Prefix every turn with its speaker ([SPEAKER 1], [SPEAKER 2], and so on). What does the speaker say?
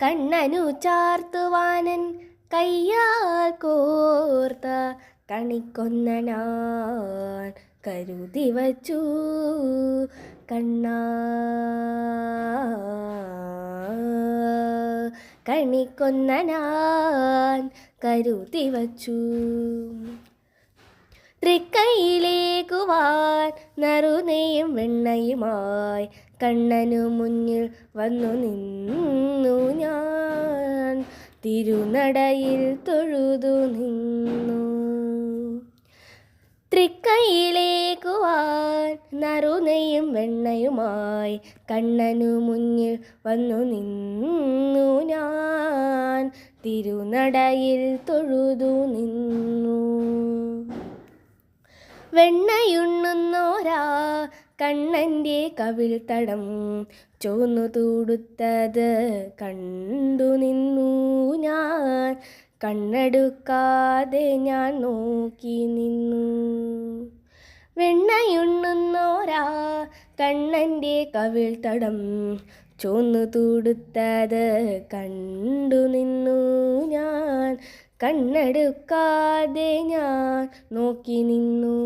[SPEAKER 1] കണ്ണനു ചാർത്തുവാനൻ കയ്യാൽ കോർത്ത കണിക്കൊന്ന ഞാൻ കരുതി വച്ചു കണ്ണാ. കണിക്കൊന്ന ഞാൻ കരുതി വച്ചു. തൃക്കൈയിലേക്കുവാൻ നറുനെയും വെണ്ണയുമായി കണ്ണനു മുന്നിൽ വന്നു നിന്നു ഞാൻ തിരുനടയിൽ തൊഴുതു നിന്നു. തൃക്കൈയിലേക്കുവാൻ നറുനെയും വെണ്ണയുമായി കണ്ണനു മുന്നിൽ വന്നു നിന്നു ഞാൻ തിരുനടയിൽ തൊഴുതു നിന്നു. വെണ്ണയുണ്ണുന്നോരാ കണ്ണൻ്റെ കവിൾത്തടം ചോന്നു തൂടുത്തത് കണ്ടു നിന്നു ഞാൻ. കണ്ണെടുക്കാതെ ഞാൻ നോക്കി നിന്നു. വെണ്ണയുണ്ണുന്നോരാ കണ്ണൻ്റെ കവിൾത്തടം ചോന്നു തൂടുത്തത് കണ്ടു നിന്നു ഞാൻ. കണ്ണെടുക്കാതെ ഞാൻ നോക്കി നിന്നു.